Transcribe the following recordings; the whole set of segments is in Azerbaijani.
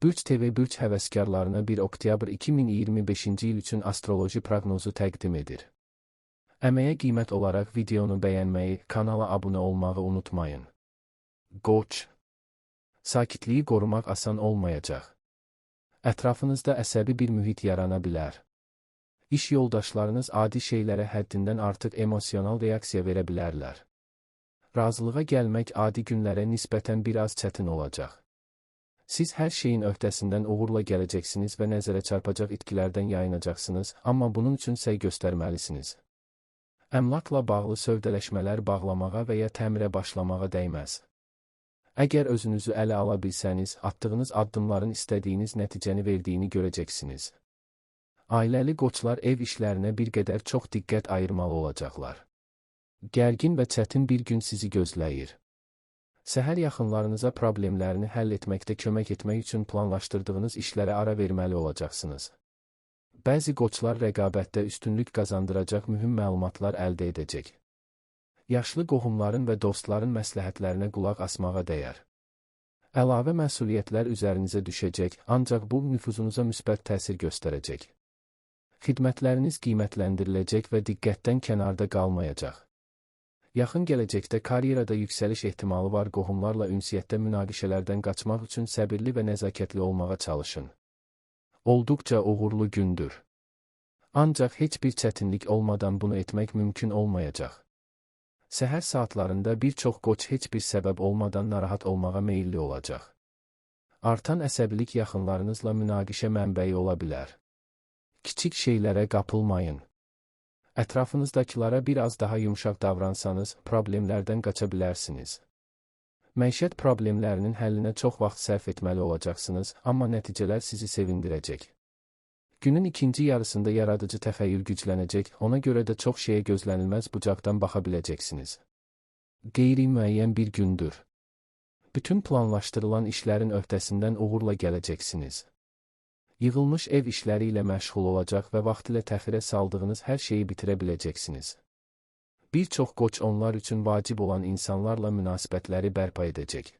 Bürç TV Bürç həvəskarlarına 1 oktyabr 2025-ci il üçün astroloji proqnozu təqdim edir. Əməyə qiymət olaraq videonu bəyənməyi, kanala abunə olmağı unutmayın. Qoç. Sakitliyi qorumaq asan olmayacaq. Ətrafınızda əsəbi bir mühit yarana bilər. İş yoldaşlarınız adi şeylərə həddindən artıq emosional reaksiya verə bilərlər. Razılığa gəlmək adi günlərə nisbətən biraz çətin olacaq. Siz hər şeyin öhdəsindən uğurla gələcəksiniz və nəzərə çarpacaq itkilərdən yayınacaqsınız, amma bunun üçün səy göstərməlisiniz. Əmlakla bağlı sövdələşmələr bağlamağa və ya təmirə başlamağa dəyməz. Əgər özünüzü ələ ala bilsəniz, atdığınız addımların istədiyiniz nəticəni verdiyini görəcəksiniz. Ailəli qoçlar ev işlərinə bir qədər çox diqqət ayırmalı olacaqlar. Gərgin və çətin bir gün sizi gözləyir. Səhər yaxınlarınıza problemlərini həll etməkdə kömək etmək üçün planlaşdırdığınız işlərə ara verməli olacaqsınız. Bəzi qoçlar rəqabətdə üstünlük qazandıracaq mühüm məlumatlar əldə edəcək. Yaşlı qohumların və dostların məsləhətlərinə qulaq asmağa dəyər. Əlavə məsuliyyətlər üzərinizə düşəcək, ancaq bu nüfuzunuza müsbət təsir göstərəcək. Xidmətləriniz qiymətləndiriləcək və diqqətdən kənarda qalmayacaq. Yaxın gələcəkdə karyerada yüksəliş ehtimalı var, qohumlarla ünsiyyətdə münaqişələrdən qaçmaq üçün səbirli və nəzakətli olmağa çalışın. Olduqca uğurlu gündür. Ancaq heç bir çətinlik olmadan bunu etmək mümkün olmayacaq. Səhər saatlarında bir çox qoç heç bir səbəb olmadan narahat olmağa meyilli olacaq. Artan əsəbilik yaxınlarınızla münaqişə mənbəyi ola bilər. Kiçik şeylərə qapılmayın. Ətrafınızdakilara biraz daha yumşaq davransanız, problemlərdən qaça bilərsiniz. Məişət problemlərinin həllinə çox vaxt sərf etməli olacaqsınız, amma nəticələr sizi sevindirəcək. Günün ikinci yarısında yaradıcı təxəyyül güclənəcək, ona görə də çox şeyə gözlənilməz bucaqdan baxa biləcəksiniz. Qeyri-müəyyən bir gündür. Bütün planlaşdırılan işlərin öhdəsindən uğurla gələcəksiniz. Yığılmış ev işləri ilə məşğul olacaq və vaxtilə təxirə saldığınız hər şeyi bitirə biləcəksiniz. Bir çox qoç onlar üçün vacib olan insanlarla münasibətləri bərpa edəcək.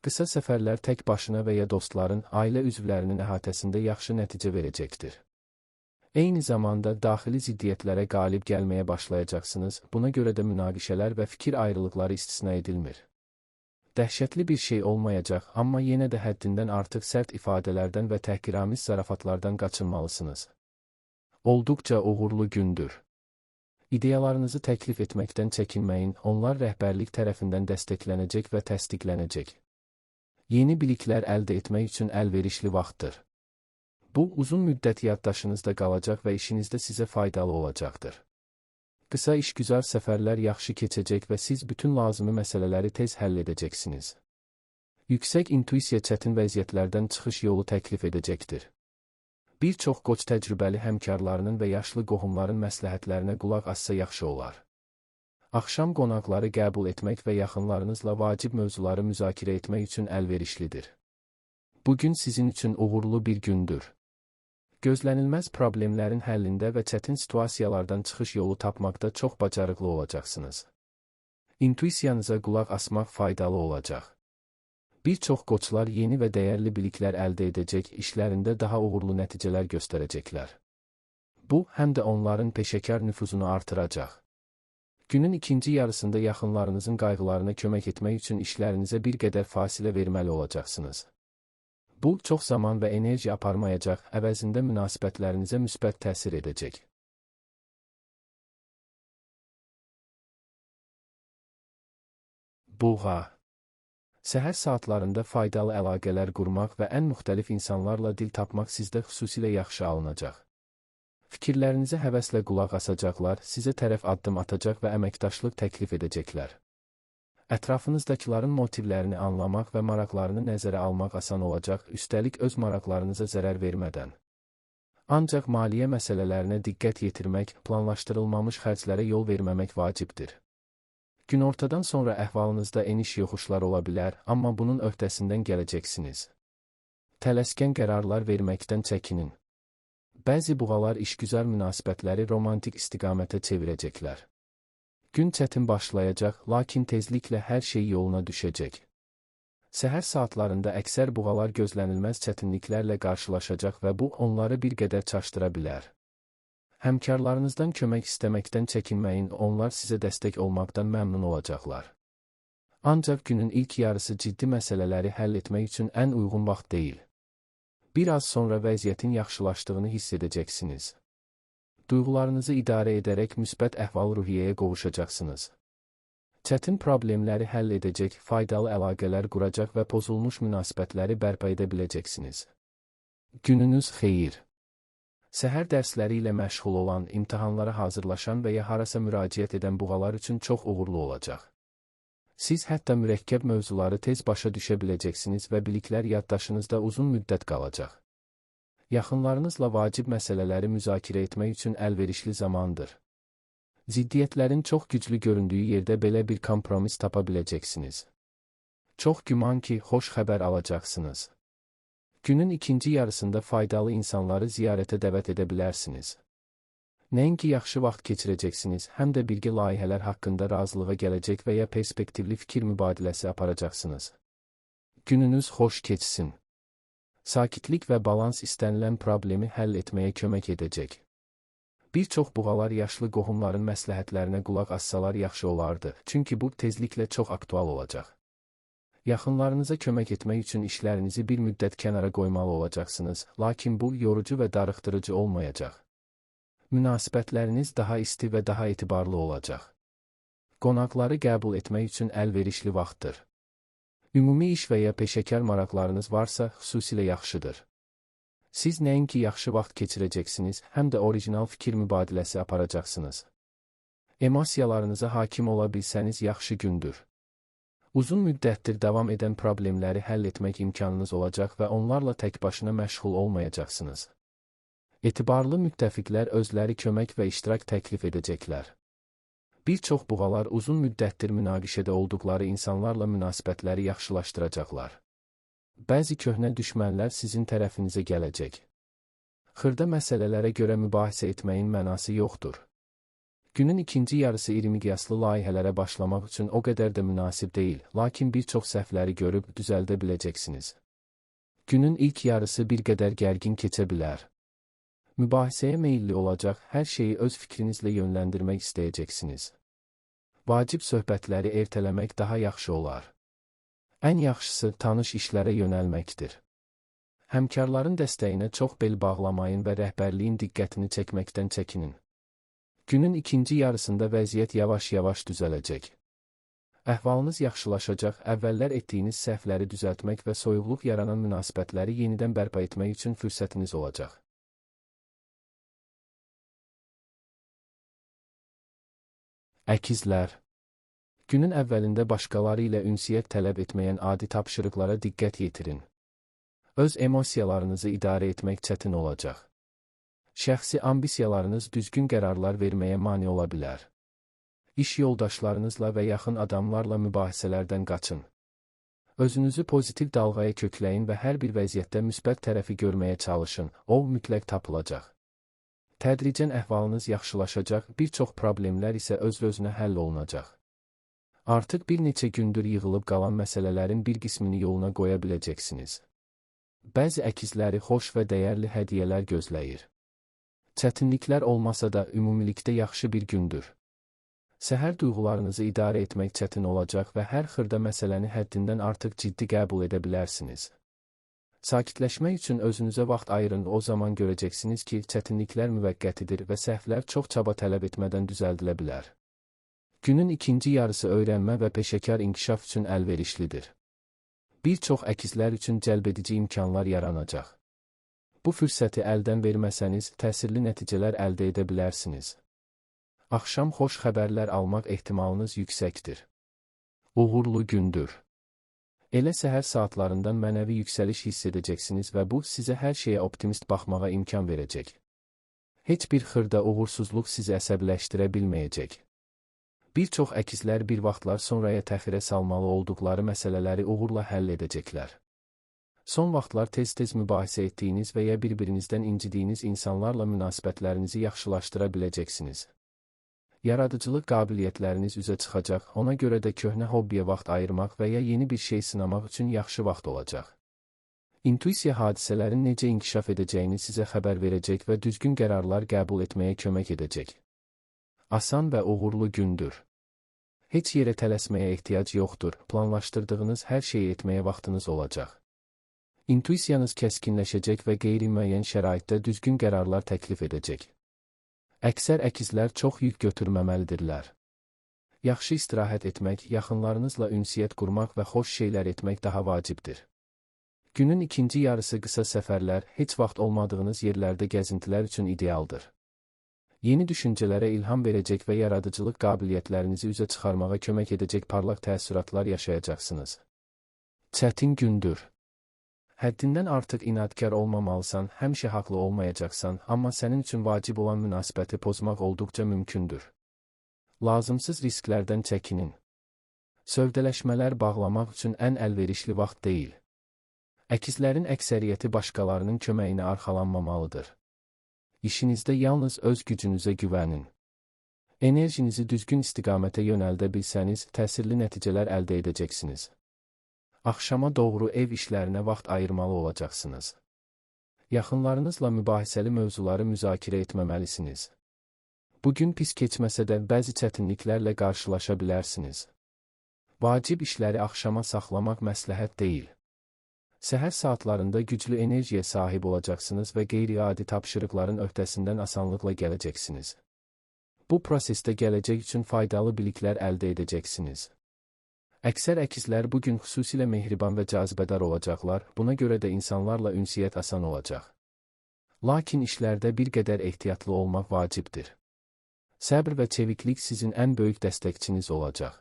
Qısa səfərlər tək başına və ya dostların, ailə üzvlərinin əhatəsində yaxşı nəticə verəcəkdir. Eyni zamanda daxili ziddiyyətlərə qalib gəlməyə başlayacaqsınız, buna görə də münaqişələr və fikir ayrılıqları istisna edilmir. Dəhşətli bir şey olmayacaq, amma yenə də həddindən artıq sərt ifadələrdən və təhqiramiz zarafatlardan qaçınmalısınız. Olduqca uğurlu gündür. İdeyalarınızı təklif etməkdən çəkinməyin, onlar rəhbərlik tərəfindən dəstəklənəcək və təsdiqlənəcək. Yeni biliklər əldə etmək üçün əlverişli vaxtdır. Bu, uzun müddət yaddaşınızda qalacaq və işinizdə sizə faydalı olacaqdır. Qısa işgüzar səfərlər yaxşı keçəcək və siz bütün lazımi məsələləri tez həll edəcəksiniz. Yüksək intuisiya çətin vəziyyətlərdən çıxış yolu təklif edəcəkdir. Bir çox qoç təcrübəli həmkarlarının və yaşlı qohumların məsləhətlərinə qulaq assa yaxşı olar. Axşam qonaqları qəbul etmək və yaxınlarınızla vacib mövzuları müzakirə etmək üçün əlverişlidir. Bugün sizin üçün uğurlu bir gündür. Gözlənilməz problemlərin həllində və çətin situasiyalardan çıxış yolu tapmaqda çox bacarıqlı olacaqsınız. İntuisiyanıza qulaq asmaq faydalı olacaq. Bir çox qoçlar yeni və dəyərli biliklər əldə edəcək, işlərində daha uğurlu nəticələr göstərəcəklər. Bu, həm də onların peşəkar nüfuzunu artıracaq. Günün ikinci yarısında yaxınlarınızın qayğılarına kömək etmək üçün işlərinizə bir qədər fasilə verməli olacaqsınız. Bu, çox zaman və enerji aparmayacaq, əvəzində münasibətlərinizə müsbət təsir edəcək. Buğa. Səhər saatlarında faydalı əlaqələr qurmaq və ən müxtəlif insanlarla dil tapmaq sizdə xüsusilə yaxşı alınacaq. Fikirlərinizə həvəslə qulaq asacaqlar, sizə tərəf addım atacaq və əməkdaşlıq təklif edəcəklər. Ətrafınızdakiların motivlərini anlamaq və maraqlarını nəzərə almaq asan olacaq, üstəlik öz maraqlarınıza zərər vermədən. Ancaq maliyyə məsələlərinə diqqət yetirmək, planlaşdırılmamış xərclərə yol verməmək vacibdir. Günortadan sonra əhvalınızda eniş-yoxuşlar ola bilər, amma bunun öhdəsindən gələcəksiniz. Tələskən qərarlar verməkdən çəkinin. Bəzi buğalar işgüzar münasibətləri romantik istiqamətə çevirəcəklər. Gün çətin başlayacaq, lakin tezliklə hər şey yoluna düşəcək. Səhər saatlarında əksər buğalar gözlənilməz çətinliklərlə qarşılaşacaq və bu onları bir qədər çaşdıra bilər. Həmkarlarınızdan kömək istəməkdən çəkinməyin, onlar sizə dəstək olmaqdan məmnun olacaqlar. Ancaq günün ilk yarısı ciddi məsələləri həll etmək üçün ən uyğun vaxt deyil. Bir az sonra vəziyyətin yaxşılaşdığını hiss edəcəksiniz. Duyğularınızı idarə edərək müsbət əhval-ruhiyyəyə qovuşacaqsınız. Çətin problemləri həll edəcək, faydalı əlaqələr quracaq və pozulmuş münasibətləri bərpa edə biləcəksiniz. Gününüz xeyir. Səhər dərsləri ilə məşğul olan, imtahanlara hazırlaşan və ya harasa müraciət edən buğalar üçün çox uğurlu olacaq. Siz hətta mürəkkəb mövzuları tez başa düşə biləcəksiniz və biliklər yaddaşınızda uzun müddət qalacaq. Yaxınlarınızla vacib məsələləri müzakirə etmək üçün əlverişli zamandır. Ziddiyyətlərin çox güclü göründüyü yerdə belə bir kompromis tapa biləcəksiniz. Çox güman ki, xoş xəbər alacaqsınız. Günün ikinci yarısında faydalı insanları ziyarətə dəvət edə bilərsiniz. Nəinki yaxşı vaxt keçirəcəksiniz, həm də birgə layihələr haqqında razılığa gələcək və ya perspektivli fikir mübadiləsi aparacaqsınız. Gününüz xoş keçsin. Sakitlik və balans istənilən problemi həll etməyə kömək edəcək. Bir çox buğalar yaşlı qohumların məsləhətlərinə qulaq assalar yaxşı olardı, çünki bu tezliklə çox aktual olacaq. Yaxınlarınıza kömək etmək üçün işlərinizi bir müddət kənara qoymalı olacaqsınız, lakin bu yorucu və darıxdırıcı olmayacaq. Münasibətləriniz daha isti və daha etibarlı olacaq. Qonaqları qəbul etmək üçün əlverişli vaxtdır. Ümumi iş və ya peşəkar maraqlarınız varsa, xüsusilə yaxşıdır. Siz nəinki yaxşı vaxt keçirəcəksiniz, həm də orijinal fikir mübadiləsi aparacaqsınız. Emosiyalarınıza hakim ola bilsəniz yaxşı gündür. Uzun müddətdir davam edən problemləri həll etmək imkanınız olacaq və onlarla təkbaşına məşğul olmayacaqsınız. Etibarlı müttəfiqlər özləri kömək və iştirak təklif edəcəklər. Bir çox buğalar uzun müddətdir münaqişədə olduqları insanlarla münasibətləri yaxşılaşdıracaqlar. Bəzi köhnə düşmənlər sizin tərəfinizə gələcək. Xırda məsələlərə görə mübahisə etməyin mənası yoxdur. Günün ikinci yarısı iri miqyaslı layihələrə başlamaq üçün o qədər də münasib deyil, lakin bir çox səhvləri görüb düzəldə biləcəksiniz. Günün ilk yarısı bir qədər gərgin keçə bilər. Mübahisəyə meyilli olacaq, hər şeyi öz fikrinizlə yönləndirmək istəyəcəksiniz. Vacib söhbətləri ertələmək daha yaxşı olar. Ən yaxşısı tanış işlərə yönəlməkdir. Həmkarların dəstəyinə çox bel bağlamayın və rəhbərliyin diqqətini çəkməkdən çəkinin. Günün ikinci yarısında vəziyyət yavaş-yavaş düzələcək. Əhvalınız yaxşılaşacaq, əvvəllər etdiyiniz səhvləri düzəltmək və soyuqluq yaranan münasibətləri yenidən bərpa etmək üçün fürsətiniz olacaq. Əkizlər. Günün əvvəlində başqaları ilə ünsiyyət tələb etməyən adi tapşırıqlara diqqət yetirin. Öz emosiyalarınızı idarə etmək çətin olacaq. Şəxsi ambisiyalarınız düzgün qərarlar verməyə mane ola bilər. İş yoldaşlarınızla və yaxın adamlarla mübahisələrdən qaçın. Özünüzü pozitiv dalğaya kökləyin və hər bir vəziyyətdə müsbət tərəfi görməyə çalışın, o mütləq tapılacaq. Tədricən əhvalınız yaxşılaşacaq, bir çox problemlər isə öz-özünə həll olunacaq. Artıq bir neçə gündür yığılıb qalan məsələlərin bir qismini yoluna qoya biləcəksiniz. Bəzi əkizləri xoş və dəyərli hədiyyələr gözləyir. Çətinliklər olmasa da ümumilikdə yaxşı bir gündür. Səhər duyğularınızı idarə etmək çətin olacaq və hər xırda məsələni həddindən artıq ciddi qəbul edə bilərsiniz. Sakitləşmək üçün özünüzə vaxt ayırın, o zaman görəcəksiniz ki, çətinliklər müvəqqətidir və səhvlər çox çaba tələb etmədən düzəldilə bilər. Günün ikinci yarısı öyrənmə və peşəkar inkişaf üçün əlverişlidir. Bir çox əkizlər üçün cəlbedici imkanlar yaranacaq. Bu fürsəti əldən verməsəniz, təsirli nəticələr əldə edə bilərsiniz. Axşam xoş xəbərlər almaq ehtimalınız yüksəkdir. Uğurlu gündür. Elə səhər saatlarından mənəvi yüksəliş hiss edəcəksiniz və bu sizə hər şeyə optimist baxmağa imkan verəcək. Heç bir xırda uğursuzluq sizi əsəbiləşdirə bilməyəcək. Bir çox əkizlər bir vaxtlar sonraya təxirə salmalı olduqları məsələləri uğurla həll edəcəklər. Son vaxtlar tez-tez mübahisə etdiyiniz və ya bir-birinizdən incidiyiniz insanlarla münasibətlərinizi yaxşılaşdıra biləcəksiniz. Yaradıcılıq qabiliyyətləriniz üzə çıxacaq, ona görə də köhnə hobbiyə vaxt ayırmaq və ya yeni bir şey sınamaq üçün yaxşı vaxt olacaq. İntuisiya hadisələrin necə inkişaf edəcəyini sizə xəbər verəcək və düzgün qərarlar qəbul etməyə kömək edəcək. Asan və uğurlu gündür. Heç yerə tələsməyə ehtiyac yoxdur, planlaşdırdığınız hər şeyi etməyə vaxtınız olacaq. İntuisiyanız kəskinləşəcək və qeyri-müəyyən şəraitdə düzgün qərarlar təklif edəcək. Əksər əkizlər çox yük götürməməlidirlər. Yaxşı istirahət etmək, yaxınlarınızla ünsiyyət qurmaq və xoş şeylər etmək daha vacibdir. Günün ikinci yarısı qısa səfərlər, heç vaxt olmadığınız yerlərdə gəzintilər üçün idealdır. Yeni düşüncələrə ilham verəcək və yaradıcılıq qabiliyyətlərinizi üzə çıxarmağa kömək edəcək parlaq təəssüratlar yaşayacaqsınız. Çətin gündür. Həddindən artıq inadkar olmamalısan, həmişə haqlı olmayacaqsan, amma sənin üçün vacib olan münasibəti pozmaq olduqca mümkündür. Lazımsız risklərdən çəkinin. Sövdələşmələr bağlamaq üçün ən əlverişli vaxt deyil. Əkizlərin əksəriyyəti başqalarının köməyinə arxalanmamalıdır. İşinizdə yalnız öz gücünüzə güvənin. Enerjinizi düzgün istiqamətə yönəldə bilsəniz, təsirli nəticələr əldə edəcəksiniz. Axşama doğru ev işlərinə vaxt ayırmalı olacaqsınız. Yaxınlarınızla mübahisəli mövzuları müzakirə etməməlisiniz. Bugün pis keçməsə də bəzi çətinliklərlə qarşılaşa bilərsiniz. Vacib işləri axşama saxlamaq məsləhət deyil. Səhər saatlarında güclü enerjiyə sahib olacaqsınız və qeyri-adi tapşırıqların öhdəsindən asanlıqla gələcəksiniz. Bu prosesdə gələcək üçün faydalı biliklər əldə edəcəksiniz. Əksər əkizlər bugün xüsusilə mehriban və cazibədar olacaqlar, buna görə də insanlarla ünsiyyət asan olacaq. Lakin işlərdə bir qədər ehtiyatlı olmaq vacibdir. Səbr və çeviklik sizin ən böyük dəstəkçiniz olacaq.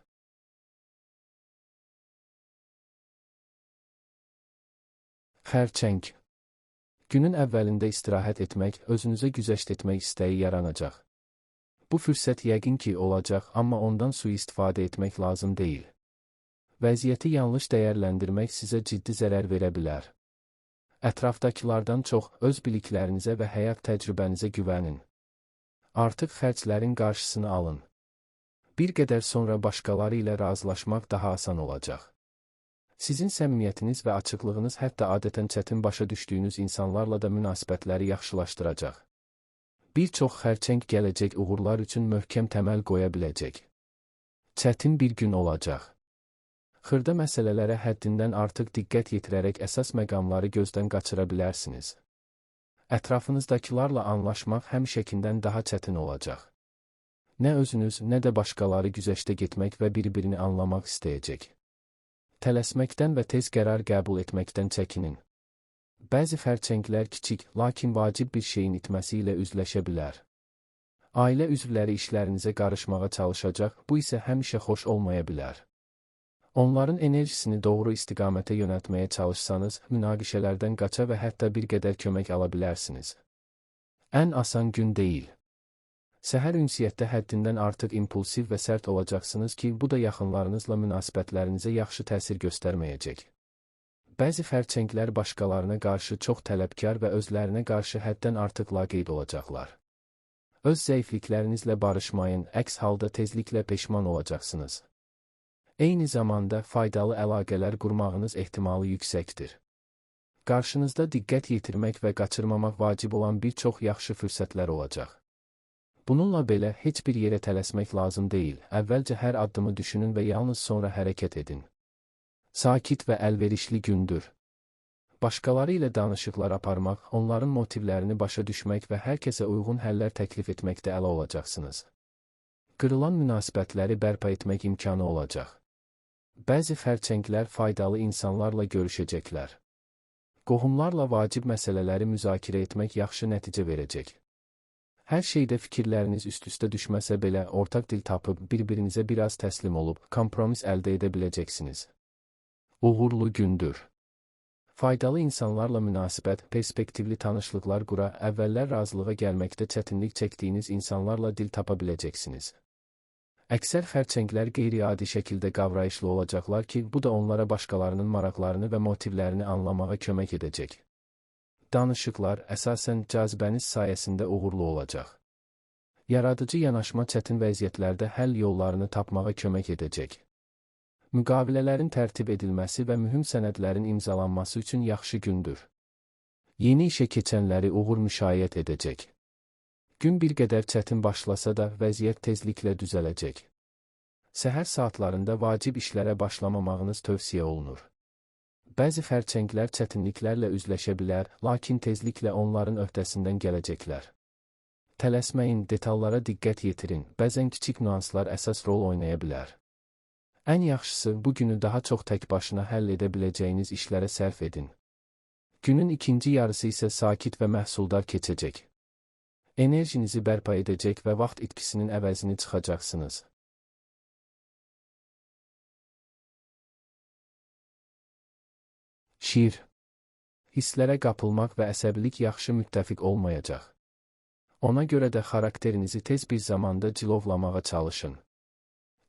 Xərçəng. Günün əvvəlində istirahət etmək, özünüzə güzəşt etmək istəyi yaranacaq. Bu fürsət yəqin ki olacaq, amma ondan sui-istifadə etmək lazım deyil. Vəziyyəti yanlış dəyərləndirmək sizə ciddi zərər verə bilər. Ətrafdakılardan çox öz biliklərinizə və həyat təcrübənizə güvənin. Artıq xərclərin qarşısını alın. Bir qədər sonra başqaları ilə razılaşmaq daha asan olacaq. Sizin səmimiyyətiniz və açıqlığınız hətta adətən çətin başa düşdüyünüz insanlarla da münasibətləri yaxşılaşdıracaq. Bir çox xərçəng gələcək uğurlar üçün möhkəm təməl qoya biləcək. Çətin bir gün olacaq. Xırda məsələlərə həddindən artıq diqqət yetirərək əsas məqamları gözdən qaçıra bilərsiniz. Ətrafınızdakılarla anlaşmaq həmişəkindən daha çətin olacaq. Nə özünüz, nə də başqaları güzəştə getmək və bir-birini anlamaq istəyəcək. Tələsməkdən və tez qərar qəbul etməkdən çəkinin. Bəzi xərçənglər kiçik, lakin vacib bir şeyin itməsi ilə üzləşə bilər. Ailə üzvləri işlərinizə qarışmağa çalışacaq, bu isə həmişə xoş olmaya bilər. Onların enerjisini doğru istiqamətə yönəltməyə çalışsanız, münaqişələrdən qaça və hətta bir qədər kömək ala bilərsiniz. Ən asan gün deyil. Səhər ünsiyyətdə həddindən artıq impulsiv və sərt olacaqsınız ki, bu da yaxınlarınızla münasibətlərinizə yaxşı təsir göstərməyəcək. Bəzi xərçənglər başqalarına qarşı çox tələbkar və özlərinə qarşı həddən artıq laqeyd olacaqlar. Öz zəifliklərinizlə barışmayın, əks halda tezliklə peşman olacaqsınız. Eyni zamanda faydalı əlaqələr qurmağınız ehtimalı yüksəkdir. Qarşınızda diqqət yetirmək və qaçırmamaq vacib olan bir çox yaxşı fürsətlər olacaq. Bununla belə heç bir yerə tələsmək lazım deyil, əvvəlcə hər addımı düşünün və yalnız sonra hərəkət edin. Sakit və əlverişli gündür. Başqaları ilə danışıqlar aparmaq, onların motivlərini başa düşmək və hər kəsə uyğun həllər təklif etməkdə əla olacaqsınız. Qırılan münasibətləri bərpa etmək imkanı olacaq. Bəzi xərçənglər faydalı insanlarla görüşəcəklər. Qohumlarla vacib məsələləri müzakirə etmək yaxşı nəticə verəcək. Hər şeydə fikirləriniz üst-üstə düşməsə belə ortaq dil tapıb bir-birinizə biraz təslim olub kompromis əldə edə biləcəksiniz. Uğurlu gündür. Faydalı insanlarla münasibət, perspektivli tanışlıqlar qura, əvvəllər razılığa gəlməkdə çətinlik çəkdiyiniz insanlarla dil tapa biləcəksiniz. Əksər xərçənglər qeyri-adi şəkildə qavrayışlı olacaqlar ki, bu da onlara başqalarının maraqlarını və motivlərini anlamağa kömək edəcək. Danışıqlar əsasən cazibəniz sayəsində uğurlu olacaq. Yaradıcı yanaşma çətin vəziyyətlərdə həll yollarını tapmağa kömək edəcək. Müqavilələrin tərtib edilməsi və mühüm sənədlərin imzalanması üçün yaxşı gündür. Yeni işə keçənləri uğur müşayiət edəcək. Gün bir qədər çətin başlasa da vəziyyət tezliklə düzələcək. Səhər saatlarında vacib işlərə başlamamağınız tövsiyə olunur. Bəzi xərçənglər çətinliklərlə üzləşə bilər, lakin tezliklə onların öhdəsindən gələcəklər. Tələsməyin, detallara diqqət yetirin, bəzən kiçik nüanslar əsas rol oynaya bilər. Ən yaxşısı, bu günü daha çox tək başına həll edə biləcəyiniz işlərə sərf edin. Günün ikinci yarısı isə sakit və məhsuldar keçəcək. Enerjinizi bərpa edəcək və vaxt itkisinin əvəzini çıxacaqsınız. Şiir. Hisslərə qapılmaq və əsəbilik yaxşı müttəfiq olmayacaq. Ona görə də xarakterinizi tez bir zamanda cilovlamağa çalışın.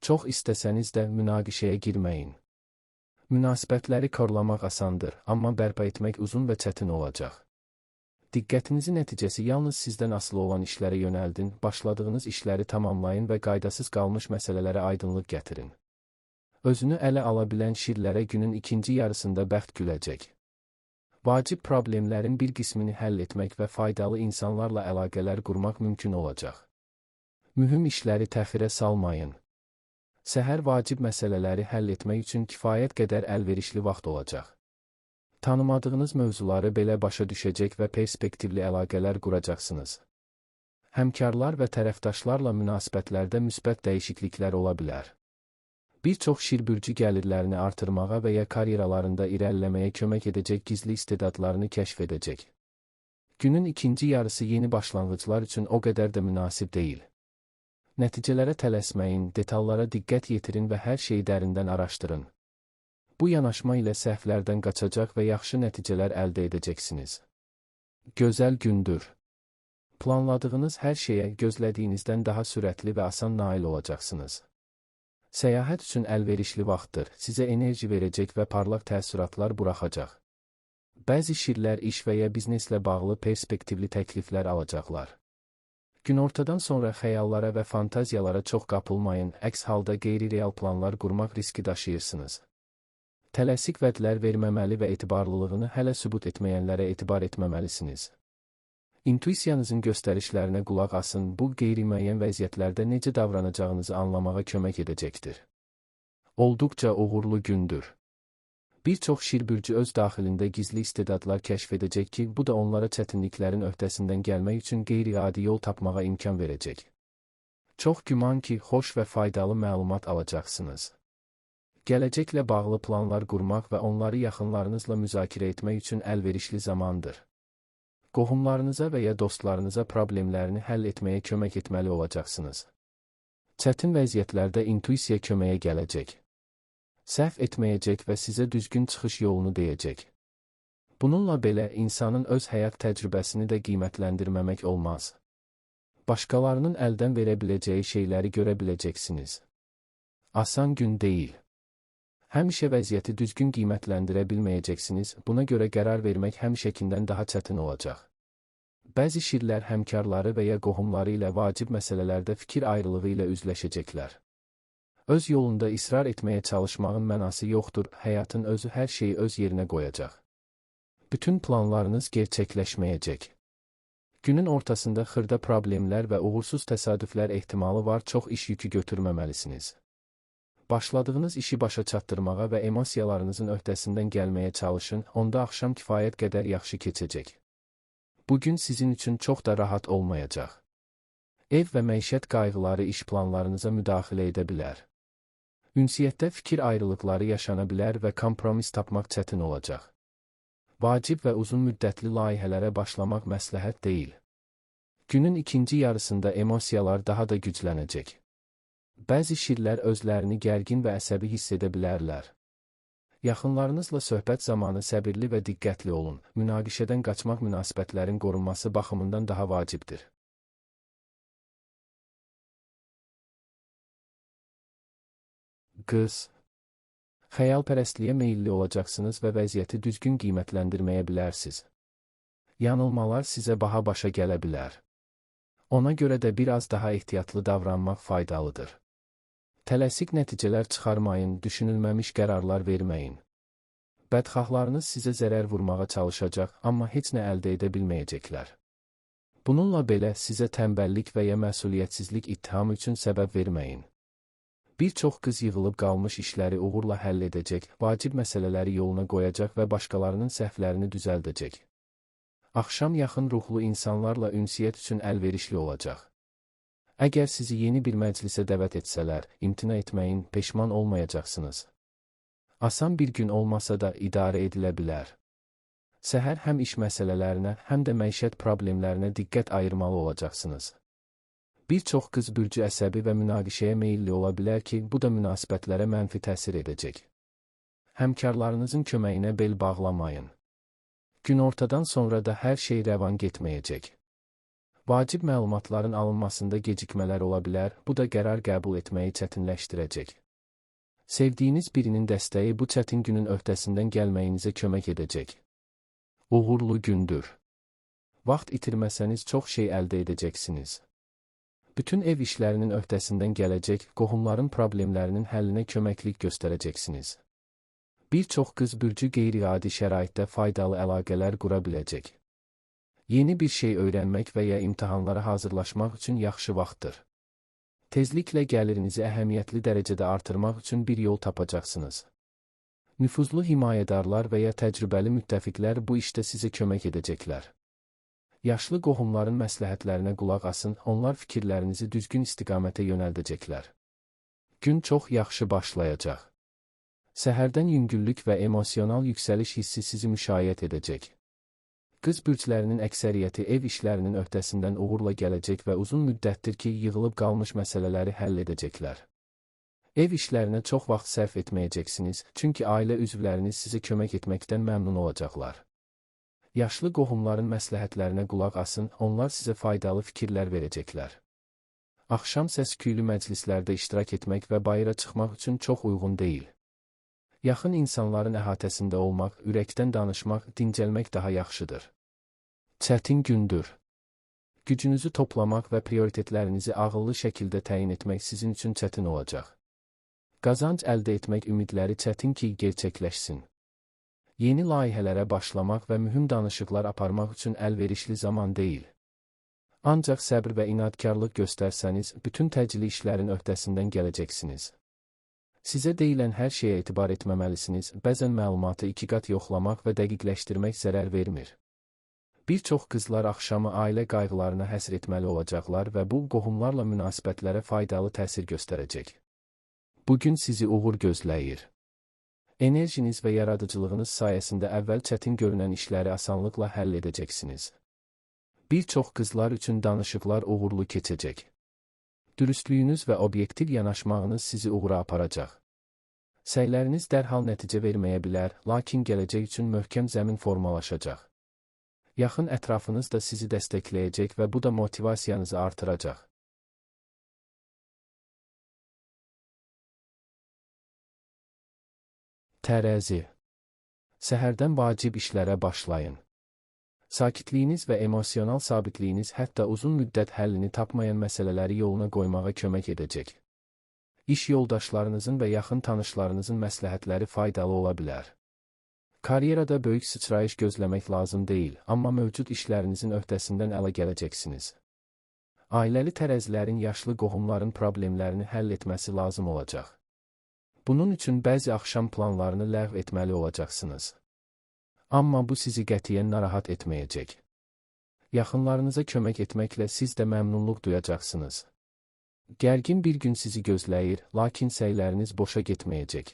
Çox istəsəniz də münaqişəyə girməyin. Münasibətləri korlamaq asandır, amma bərpa etmək uzun və çətin olacaq. Diqqətinizi nəticəsi yalnız sizdən asılı olan işlərə yönəldin, başladığınız işləri tamamlayın və qaydasız qalmış məsələlərə aydınlıq gətirin. Özünü ələ ala bilən şirlərə günün ikinci yarısında bəxt güləcək. Vacib problemlərin bir qismini həll etmək və faydalı insanlarla əlaqələr qurmaq mümkün olacaq. Mühüm işləri təxirə salmayın. Səhər vacib məsələləri həll etmək üçün kifayət qədər əlverişli vaxt olacaq. Tanımadığınız mövzuları belə başa düşəcək və perspektivli əlaqələr quracaqsınız. Həmkarlar və tərəfdaşlarla münasibətlərdə müsbət dəyişikliklər ola bilər. Bir çox şirbürcü gəlirlərini artırmağa və ya karyeralarında irəliləməyə kömək edəcək gizli istedadlarını kəşf edəcək. Günün ikinci yarısı yeni başlanğıclar üçün o qədər də münasib deyil. Nəticələrə tələsməyin, detallara diqqət yetirin və hər şeyi dərindən araşdırın. Bu yanaşma ilə səhvlərdən qaçacaq və yaxşı nəticələr əldə edəcəksiniz. Gözəl gündür. Planladığınız hər şeyə gözlədiyinizdən daha sürətli və asan nail olacaqsınız. Səyahət üçün əlverişli vaxtdır, sizə enerji verəcək və parlaq təəssüratlar buraxacaq. Bəzi şirlər iş və ya bizneslə bağlı perspektivli təkliflər alacaqlar. Günortadan sonra xəyallara və fantaziyalara çox qapılmayın, əks halda qeyri-real planlar qurmaq riski daşıyırsınız. Tələsik vədlər verməməli və etibarlılığını hələ sübut etməyənlərə etibar etməməlisiniz. İntuisiyanızın göstərişlərinə qulaq asın, bu qeyri-müəyyən vəziyyətlərdə necə davranacağınızı anlamağa kömək edəcəkdir. Olduqca uğurlu gündür. Bir çox şirbürcü öz daxilində gizli istedadlar kəşf edəcək ki, bu da onlara çətinliklərin öhdəsindən gəlmək üçün qeyri-adi yol tapmağa imkan verəcək. Çox güman ki, xoş və faydalı məlumat alacaqsınız. Gələcəklə bağlı planlar qurmaq və onları yaxınlarınızla müzakirə etmək üçün əlverişli zamandır. Qohumlarınıza və ya dostlarınıza problemlərini həll etməyə kömək etməli olacaqsınız. Çətin vəziyyətlərdə intuisiya köməyə gələcək. Səhv etməyəcək və sizə düzgün çıxış yolunu deyəcək. Bununla belə insanın öz həyat təcrübəsini də qiymətləndirməmək olmaz. Başqalarının əldən verə biləcəyi şeyləri görə biləcəksiniz. Asan gün deyil. Həmişə vəziyyəti düzgün qiymətləndirə bilməyəcəksiniz, buna görə qərar vermək həmişəkindən daha çətin olacaq. Bəzi şirlər həmkarları və ya qohumları ilə vacib məsələlərdə fikir ayrılığı ilə üzləşəcəklər. Öz yolunda israr etməyə çalışmağın mənası yoxdur, həyatın özü hər şeyi öz yerinə qoyacaq. Bütün planlarınız gerçəkləşməyəcək. Günün ortasında xırda problemlər və uğursuz təsadüflər ehtimalı var, çox iş yükü götürməməlisiniz. Başladığınız işi başa çatdırmağa və emosiyalarınızın öhdəsindən gəlməyə çalışın, onda axşam kifayət qədər yaxşı keçəcək. Bugün sizin üçün çox da rahat olmayacaq. Ev və məişət qayğıları iş planlarınıza müdaxilə edə bilər. Ünsiyyətdə fikir ayrılıqları yaşana bilər və kompromis tapmaq çətin olacaq. Vacib və uzun müddətli layihələrə başlamaq məsləhət deyil. Günün ikinci yarısında emosiyalar daha da güclənəcək. Bəzi şirlər özlərini gərgin və əsəbi hiss edə bilərlər. Yaxınlarınızla söhbət zamanı səbirli və diqqətli olun. Münaqişədən qaçmaq münasibətlərin qorunması baxımından daha vacibdir. Qız. Xəyalpərəstliyə meyilli olacaqsınız və vəziyyəti düzgün qiymətləndirməyə bilərsiniz. Yanılmalar sizə baha başa gələ bilər. Ona görə də biraz daha ehtiyatlı davranmaq faydalıdır. Tələsik nəticələr çıxarmayın, düşünülməmiş qərarlar verməyin. Bədxahlarınız sizə zərər vurmağa çalışacaq, amma heç nə əldə edə bilməyəcəklər. Bununla belə sizə tənbəllik və ya məsuliyyətsizlik ittihamı üçün səbəb verməyin. Bir çox qız yığılıb qalmış işləri uğurla həll edəcək, vacib məsələləri yoluna qoyacaq və başqalarının səhvlərini düzəldəcək. Axşam yaxın ruhlu insanlarla ünsiyyət üçün əlverişli olacaq. Əgər sizi yeni bir məclisə dəvət etsələr, imtina etməyin, peşman olmayacaqsınız. Asan bir gün olmasa da idarə edilə bilər. Səhər həm iş məsələlərinə, həm də məişət problemlərinə diqqət ayırmalı olacaqsınız. Bir çox qız bürcü əsəbi və münaqişəyə meyilli ola bilər ki, bu da münasibətlərə mənfi təsir edəcək. Həmkarlarınızın köməyinə bel bağlamayın. Günortadan sonra da hər şey rəvan getməyəcək. Vacib məlumatların alınmasında gecikmələr ola bilər, bu da qərar qəbul etməyi çətinləşdirəcək. Sevdiyiniz birinin dəstəyi bu çətin günün öhdəsindən gəlməyinizə kömək edəcək. Uğurlu gündür. Vaxt itirməsəniz çox şey əldə edəcəksiniz. Bütün ev işlərinin öhdəsindən gələcək, qohumların problemlərinin həllinə köməklik göstərəcəksiniz. Bir çox qız bürcü qeyri-adi şəraitdə faydalı əlaqələr qura biləcək. Yeni bir şey öyrənmək və ya imtahanlara hazırlaşmaq üçün yaxşı vaxtdır. Tezliklə gəlirinizi əhəmiyyətli dərəcədə artırmaq üçün bir yol tapacaqsınız. Nüfuzlu himayədarlar və ya təcrübəli müttəfiqlər bu işdə sizə kömək edəcəklər. Yaşlı qohumların məsləhətlərinə qulaq asın, onlar fikirlərinizi düzgün istiqamətə yönəldəcəklər. Gün çox yaxşı başlayacaq. Səhərdən yüngüllük və emosional yüksəliş hissi sizi müşayiət edəcək. Qız bürclərinin əksəriyyəti ev işlərinin öhdəsindən uğurla gələcək və uzun müddətdir ki, yığılıb qalmış məsələləri həll edəcəklər. Ev işlərinə çox vaxt sərf etməyəcəksiniz, çünki ailə üzvləriniz sizə kömək etməkdən məmnun olacaqlar. Yaşlı qohumların məsləhətlərinə qulaq asın, onlar sizə faydalı fikirlər verəcəklər. Axşam səs-küylü məclislərdə iştirak etmək və bayıra çıxmaq üçün çox uyğun deyil. Yaxın insanların əhatəsində olmaq, ürəkdən danışmaq, dincəlmək daha yaxşıdır. Çətin gündür. Gücünüzü toplamaq və prioritetlərinizi ağıllı şəkildə təyin etmək sizin üçün çətin olacaq. Qazanc əldə etmək ümidləri çətin ki, gerçəkləşsin. Yeni layihələrə başlamaq və mühüm danışıqlar aparmaq üçün əlverişli zaman deyil. Ancaq səbr və inadkarlıq göstərsəniz, bütün təcili işlərin öhdəsindən gələcəksiniz. Sizə deyilən hər şeyə etibar etməməlisiniz, bəzən məlumatı 2 qat yoxlamaq və dəqiqləşdirmək zərər vermir. Bir çox qızlar axşamı ailə qayğılarına həsr etməli olacaqlar və bu, qohumlarla münasibətlərə faydalı təsir göstərəcək. Bugün sizi uğur gözləyir. Enerjiniz və yaradıcılığınız sayəsində əvvəl çətin görünən işləri asanlıqla həll edəcəksiniz. Bir çox qızlar üçün danışıqlar uğurlu keçəcək. Dürüstlüyünüz və obyektiv yanaşmağınız sizi uğura aparacaq. Səyləriniz dərhal nəticə verməyə bilər, lakin gələcək üçün möhkəm zəmin formalaşacaq. Yaxın ətrafınız da sizi dəstəkləyəcək və bu da motivasiyanızı artıracaq. Tərəzi. Səhərdən vacib işlərə başlayın. Sakitliyiniz və emosional sabitliyiniz hətta uzun müddət həllini tapmayan məsələləri yoluna qoymağa kömək edəcək. İş yoldaşlarınızın və yaxın tanışlarınızın məsləhətləri faydalı ola bilər. Karyerada böyük sıçrayış gözləmək lazım deyil, amma mövcud işlərinizin öhdəsindən ələ gələcəksiniz. Ailəli tərəzilərin yaşlı qohumların problemlərini həll etməsi lazım olacaq. Bunun üçün bəzi axşam planlarını ləğv etməli olacaqsınız. Amma bu sizi qətiyyən narahat etməyəcək. Yaxınlarınıza kömək etməklə siz də məmnunluq duyacaqsınız. Gərgin bir gün sizi gözləyir, lakin səyləriniz boşa getməyəcək.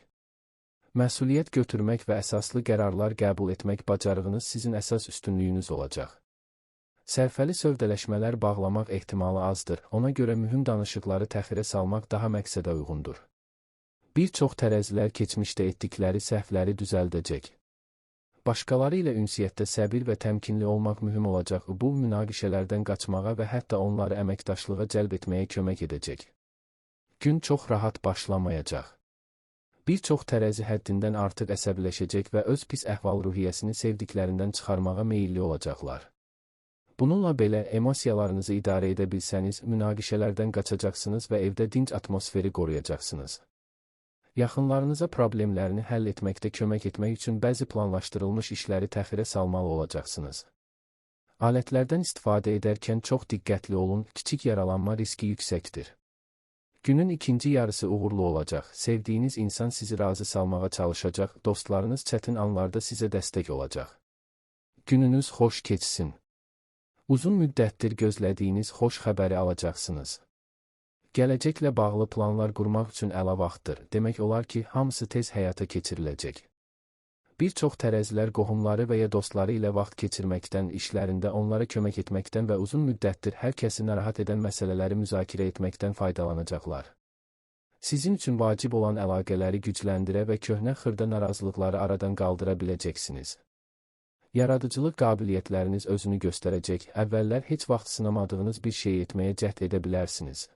Məsuliyyət götürmək və əsaslı qərarlar qəbul etmək bacarığınız sizin əsas üstünlüyünüz olacaq. Sərfəli sövdələşmələr bağlamaq ehtimalı azdır, ona görə mühüm danışıqları təxirə salmaq daha məqsədə uyğundur. Bir çox tərəzilər keçmişdə etdikləri səhvləri düzəldəcək. Başqaları ilə ünsiyyətdə səbir və təmkinli olmaq mühüm olacaq, bu münaqişələrdən qaçmağa və hətta onları əməkdaşlığa cəlb etməyə kömək edəcək. Gün çox rahat başlamayacaq. Bir çox tərəzi həddindən artıq əsəbiləşəcək və öz pis əhval-ruhiyyəsini sevdiklərindən çıxarmağa meyilli olacaqlar. Bununla belə emosiyalarınızı idarə edə bilsəniz, münaqişələrdən qaçacaqsınız və evdə dinc atmosferi qoruyacaqsınız. Yaxınlarınıza problemlərini həll etməkdə kömək etmək üçün bəzi planlaşdırılmış işləri təxirə salmalı olacaqsınız. Alətlərdən istifadə edərkən çox diqqətli olun, kiçik yaralanma riski yüksəkdir. Günün ikinci yarısı uğurlu olacaq, sevdiyiniz insan sizi razı salmağa çalışacaq, dostlarınız çətin anlarda sizə dəstək olacaq. Gününüz xoş keçsin. Uzun müddətdir gözlədiyiniz xoş xəbəri alacaqsınız. Gələcəklə bağlı planlar qurmaq üçün əla vaxtdır, demək olar ki, hamısı tez həyata keçiriləcək. Bir çox tərəzilər qohumları və ya dostları ilə vaxt keçirməkdən, işlərində onlara kömək etməkdən və uzun müddətdir hər kəsi narahat edən məsələləri müzakirə etməkdən faydalanacaqlar. Sizin üçün vacib olan əlaqələri gücləndirə və köhnə xırda narazılıqları aradan qaldıra biləcəksiniz. Yaradıcılıq qabiliyyətləriniz özünü göstərəcək, əvvəllər heç vaxt sınamadığınız bir şey etməyə cəhd edə bilərsiniz.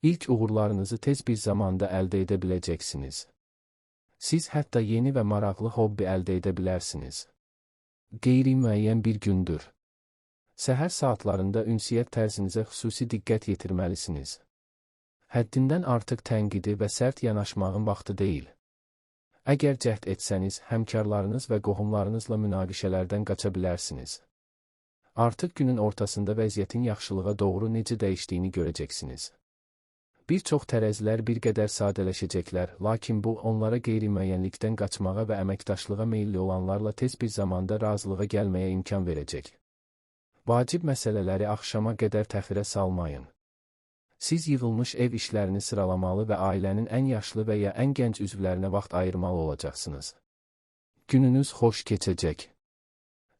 İlk uğurlarınızı tez bir zamanda əldə edə biləcəksiniz. Siz hətta yeni və maraqlı hobbi əldə edə bilərsiniz. Qeyri-müəyyən bir gündür. Səhər saatlarında ünsiyyət tərzinizə xüsusi diqqət yetirməlisiniz. Həddindən artıq tənqidi və sərt yanaşmağın vaxtı deyil. Əgər cəhd etsəniz, həmkarlarınız və qohumlarınızla münaqişələrdən qaça bilərsiniz. Artıq günün ortasında vəziyyətin yaxşılığa doğru necə dəyişdiyini görəcəksiniz. Bir çox tərəzilər bir qədər sadələşəcəklər, lakin bu, onlara qeyri-müəyyənlikdən qaçmağa və əməkdaşlığa meyilli olanlarla tez bir zamanda razılığa gəlməyə imkan verəcək. Vacib məsələləri axşama qədər təxirə salmayın. Siz yığılmış ev işlərini sıralamalı və ailənin ən yaşlı və ya ən gənc üzvlərinə vaxt ayırmalı olacaqsınız. Gününüz xoş keçəcək.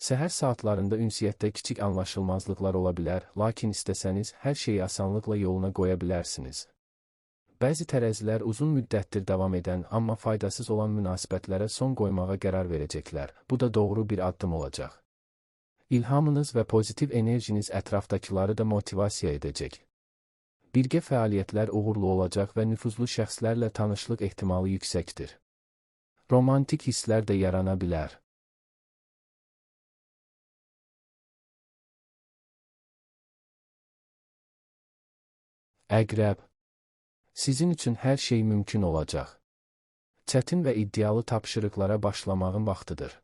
Səhər saatlarında ünsiyyətdə kiçik anlaşılmazlıqlar ola bilər, lakin istəsəniz, hər şeyi asanlıqla yoluna qoya bilərsiniz. Bəzi tərəzilər uzun müddətdir davam edən, amma faydasız olan münasibətlərə son qoymağa qərar verəcəklər. Bu da doğru bir addım olacaq. İlhamınız və pozitiv enerjiniz ətrafdakıları da motivasiya edəcək. Birgə fəaliyyətlər uğurlu olacaq və nüfuzlu şəxslərlə tanışlıq ehtimalı yüksəkdir. Romantik hisslər də yarana bilər. Əqrəb. Sizin üçün hər şey mümkün olacaq. Çətin və iddialı tapşırıqlara başlamağın vaxtıdır.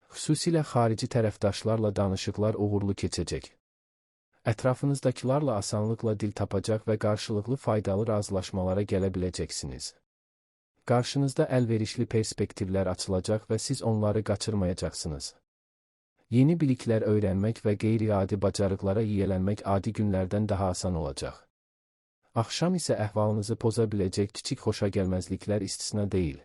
Xüsusilə xarici tərəfdaşlarla danışıqlar uğurlu keçəcək. Ətrafınızdakılarla asanlıqla dil tapacaq və qarşılıqlı faydalı razılaşmalara gələ biləcəksiniz. Qarşınızda əlverişli perspektivlər açılacaq və siz onları qaçırmayacaqsınız. Yeni biliklər öyrənmək və qeyri-adi bacarıqlara yiyələnmək adi günlərdən daha asan olacaq. Axşam isə əhvalınızı poza biləcək kiçik xoşagəlməzliklər istisna deyil.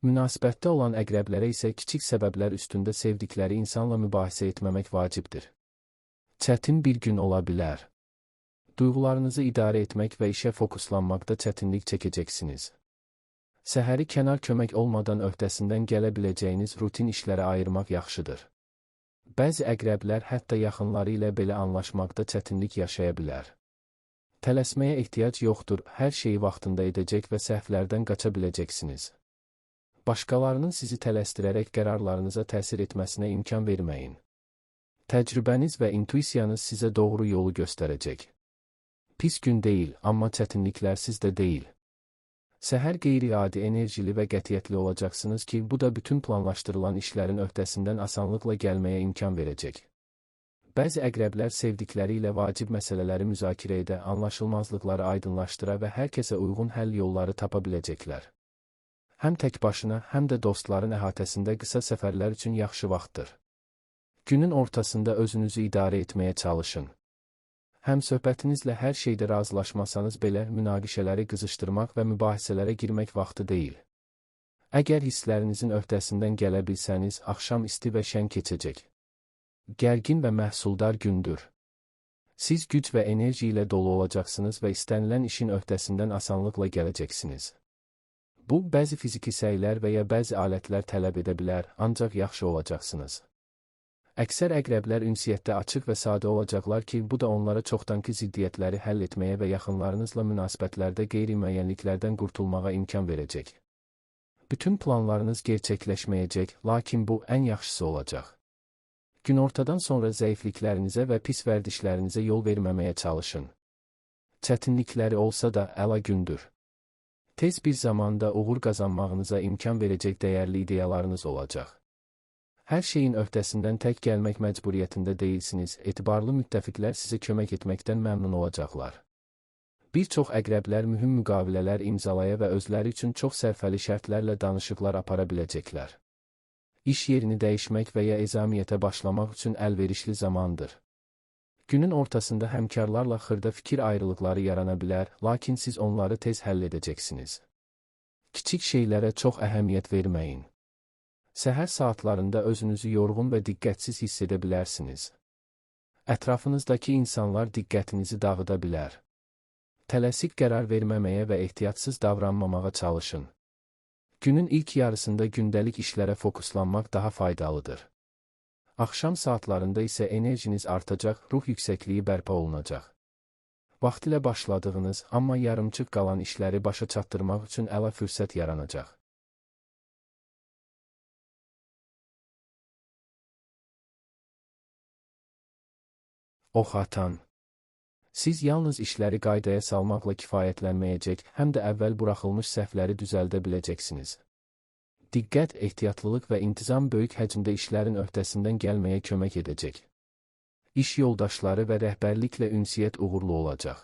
Münasibətdə olan əqrəblərə isə kiçik səbəblər üstündə sevdikləri insanla mübahisə etməmək vacibdir. Çətin bir gün ola bilər. Duyğularınızı idarə etmək və işə fokuslanmaqda çətinlik çəkəcəksiniz. Səhəri kənar kömək olmadan öhdəsindən gələ biləcəyiniz rutin işlərə ayırmaq yaxşıdır. Bəzi əqrəblər hətta yaxınları ilə belə anlaşmaqda çətinlik yaşaya bilər. Tələsməyə ehtiyac yoxdur, hər şeyi vaxtında edəcək və səhvlərdən qaça biləcəksiniz. Başqalarının sizi tələsdirərək qərarlarınıza təsir etməsinə imkan verməyin. Təcrübəniz və intuisiyanız sizə doğru yolu göstərəcək. Pis gün deyil, amma çətinliklərsiz də deyil. Səhər qeyri-adi enerjili və qətiyyətli olacaqsınız ki, bu da bütün planlaşdırılan işlərin öhdəsindən asanlıqla gəlməyə imkan verəcək. Bəzi əqrəblər sevdikləri ilə vacib məsələləri müzakirə edə, anlaşılmazlıqları aydınlaşdıra və hər kəsə uyğun həll yolları tapa biləcəklər. Həm tək başına, həm də dostların əhatəsində qısa səfərlər üçün yaxşı vaxtdır. Günün ortasında özünüzü idarə etməyə çalışın. Həm söhbətinizlə hər şeydə razılaşmasanız belə, münaqişələri qızışdırmaq və mübahisələrə girmək vaxtı deyil. Əgər hisslərinizin öhdəsindən gələ bilsəniz, axşam isti və şən keçəcək. Gərgin və məhsuldar gündür. Siz güc və enerji ilə dolu olacaqsınız və istənilən işin öhdəsindən asanlıqla gələcəksiniz. Bu, bəzi fiziki səylər və ya bəzi alətlər tələb edə bilər, ancaq yaxşı olacaqsınız. Əksər əqrəblər ünsiyyətdə açıq və sadə olacaqlar ki, bu da onlara çoxdankı ziddiyyətləri həll etməyə və yaxınlarınızla münasibətlərdə qeyri-müəyyənliklərdən qurtulmağa imkan verəcək. Bütün planlarınız gerçəkləşməyəcək, lakin bu ən yaxşısı olacaq. Günortadan sonra zəifliklərinizə və pis vərdişlərinizə yol verməməyə çalışın. Çətinlikləri olsa da əla gündür. Tez bir zamanda uğur qazanmağınıza imkan verəcək dəyərli ideyalarınız olacaq. Hər şeyin öhdəsindən tək gəlmək məcburiyyətində deyilsiniz, etibarlı müttəfiqlər sizə kömək etməkdən məmnun olacaqlar. Bir çox əqrəblər mühüm müqavilələr imzalaya və özləri üçün çox sərfəli şərtlərlə danışıqlar apara biləcəklər. İş yerini dəyişmək və ya ezamiyyətə başlamaq üçün əlverişli zamandır. Günün ortasında həmkarlarla xırda fikir ayrılıqları yarana bilər, lakin siz onları tez həll edəcəksiniz. Kiçik şeylərə çox əhəmiyyət verməyin. Səhər saatlarında özünüzü yorğun və diqqətsiz hiss edə bilərsiniz. Ətrafınızdakı insanlar diqqətinizi dağıda bilər. Tələsik qərar verməməyə və ehtiyatsız davranmamağa çalışın. Günün ilk yarısında gündəlik işlərə fokuslanmaq daha faydalıdır. Axşam saatlarında isə enerjiniz artacaq, ruh yüksəkliyi bərpa olunacaq. Vaxtilə başladığınız, amma yarımçıq qalan işləri başa çatdırmaq üçün əla fürsət yaranacaq. Ox atan. Siz yalnız işləri qaydaya salmaqla kifayətlənməyəcək, həm də əvvəl buraxılmış səhvləri düzəldə biləcəksiniz. Diqqət, ehtiyatlılıq və intizam böyük həcmdə işlərin öhdəsindən gəlməyə kömək edəcək. İş yoldaşları və rəhbərliklə ünsiyyət uğurlu olacaq.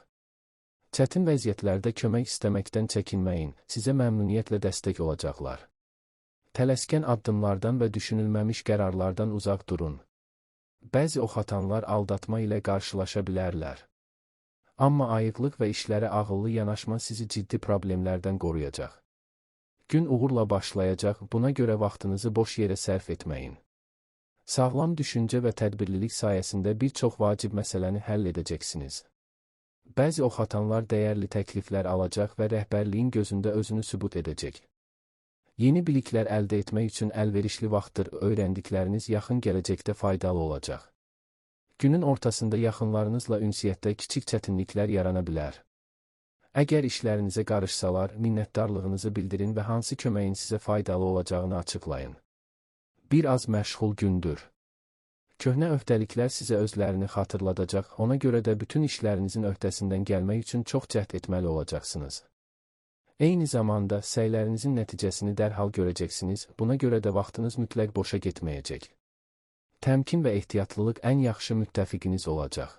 Çətin vəziyyətlərdə kömək istəməkdən çəkinməyin, sizə məmnuniyyətlə dəstək olacaqlar. Tələskən addımlardan və düşünülməmiş qərarlardan uzaq durun. Bəzi oxatanlar aldatma ilə qarşılaşa bilərlər. Amma ayıqlıq və işlərə ağıllı yanaşma sizi ciddi problemlərdən qoruyacaq. Gün uğurla başlayacaq, buna görə vaxtınızı boş yerə sərf etməyin. Sağlam düşüncə və tədbirlilik sayəsində bir çox vacib məsələni həll edəcəksiniz. Bəzi oxatanlar dəyərli təkliflər alacaq və rəhbərliyin gözündə özünü sübut edəcək. Yeni biliklər əldə etmək üçün əlverişli vaxtdır, öyrəndikləriniz yaxın gələcəkdə faydalı olacaq. Günün ortasında yaxınlarınızla ünsiyyətdə kiçik çətinliklər yarana bilər. Əgər işlərinizə qarışsalar, minnətdarlığınızı bildirin və hansı köməyin sizə faydalı olacağını açıqlayın. Bir az məşğul gündür. Köhnə öhdəliklər sizə özlərini xatırladacaq, ona görə də bütün işlərinizin öhdəsindən gəlmək üçün çox cəhd etməli olacaqsınız. Eyni zamanda səylərinizin nəticəsini dərhal görəcəksiniz, buna görə də vaxtınız mütləq boşa getməyəcək. Təmkin və ehtiyatlılıq ən yaxşı müttəfiqiniz olacaq.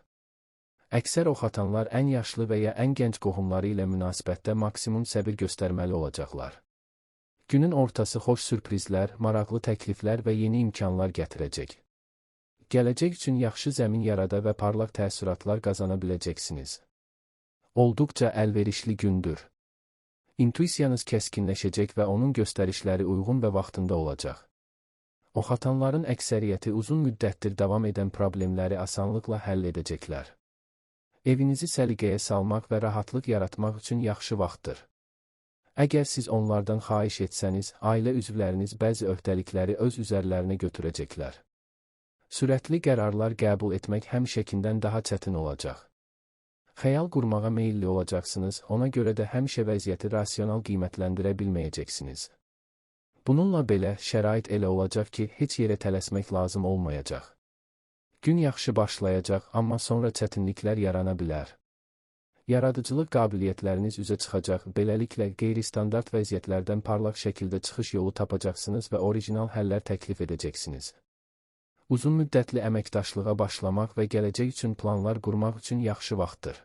Əksər oxatanlar ən yaşlı və ya ən gənc qohumları ilə münasibətdə maksimum səbir göstərməli olacaqlar. Günün ortası xoş sürprizlər, maraqlı təkliflər və yeni imkanlar gətirəcək. Gələcək üçün yaxşı zəmin yarada və parlaq təəssüratlar qazana biləcəksiniz. Olduqca əlverişli gündür. İntuisiyanız kəskinləşəcək və onun göstərişləri uyğun və vaxtında olacaq. Oxatanların əksəriyyəti uzun müddətdir davam edən problemləri asanlıqla həll edəcəklər. Evinizi səliqəyə salmaq və rahatlıq yaratmaq üçün yaxşı vaxtdır. Əgər siz onlardan xahiş etsəniz, ailə üzvləriniz bəzi öhdəlikləri öz üzərlərinə götürəcəklər. Sürətli qərarlar qəbul etmək həmişəkindən daha çətin olacaq. Xəyal qurmağa meyilli olacaqsınız, ona görə də həmişə vəziyyəti rasional qiymətləndirə bilməyəcəksiniz. Bununla belə, şərait elə olacaq ki, heç yerə tələsmək lazım olmayacaq. Gün yaxşı başlayacaq, amma sonra çətinliklər yarana bilər. Yaradıcılıq qabiliyyətləriniz üzə çıxacaq, beləliklə qeyri-standart vəziyyətlərdən parlaq şəkildə çıxış yolu tapacaqsınız və orijinal həllər təklif edəcəksiniz. Uzun müddətli əməkdaşlığa başlamaq və gələcək üçün planlar qurmaq üçün yaxşı vaxtdır.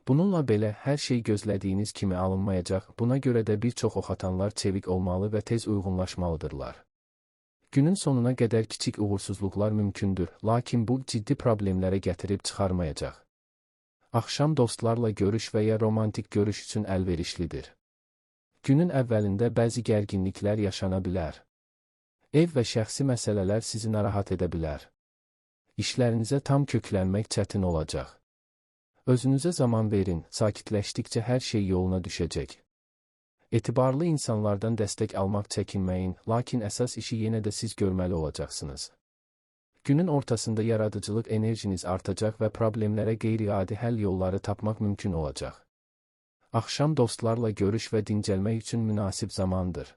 Bununla belə, hər şey gözlədiyiniz kimi alınmayacaq, buna görə də bir çox oxatanlar çevik olmalı və tez uyğunlaşmalıdırlar. Günün sonuna qədər kiçik uğursuzluqlar mümkündür, lakin bu ciddi problemlərə gətirib çıxarmayacaq. Axşam dostlarla görüş və ya romantik görüş üçün əlverişlidir. Günün əvvəlində bəzi gərginliklər yaşana bilər. Ev və şəxsi məsələlər sizi narahat edə bilər. İşlərinizə tam köklənmək çətin olacaq. Özünüzə zaman verin, sakitləşdikcə hər şey yoluna düşəcək. Etibarlı insanlardan dəstək almaq çəkinməyin, lakin əsas işi yenə də siz görməli olacaqsınız. Günün ortasında yaradıcılıq enerjiniz artacaq və problemlərə qeyri-adi həll yolları tapmaq mümkün olacaq. Axşam dostlarla görüş və dincəlmək üçün münasib zamandır.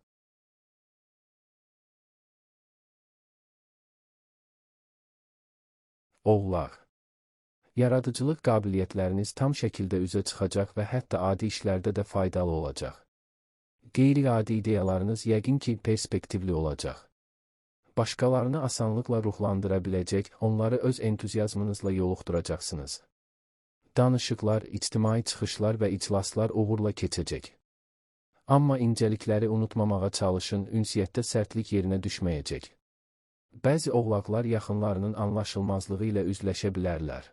Oğlaq. Yaradıcılıq qabiliyyətləriniz tam şəkildə üzə çıxacaq və hətta adi işlərdə də faydalı olacaq. Qeyri-adi ideyalarınız yəqin ki, perspektivli olacaq. Başqalarını asanlıqla ruhlandıra biləcək, onları öz entuziazmınızla yoluxduracaqsınız. Danışıqlar, ictimai çıxışlar və iclaslar uğurla keçəcək. Amma incəlikləri unutmamağa çalışın, ünsiyyətdə sərtlik yerinə düşməyəcək. Bəzi oğlaqlar yaxınlarının anlaşılmazlığı ilə üzləşə bilərlər.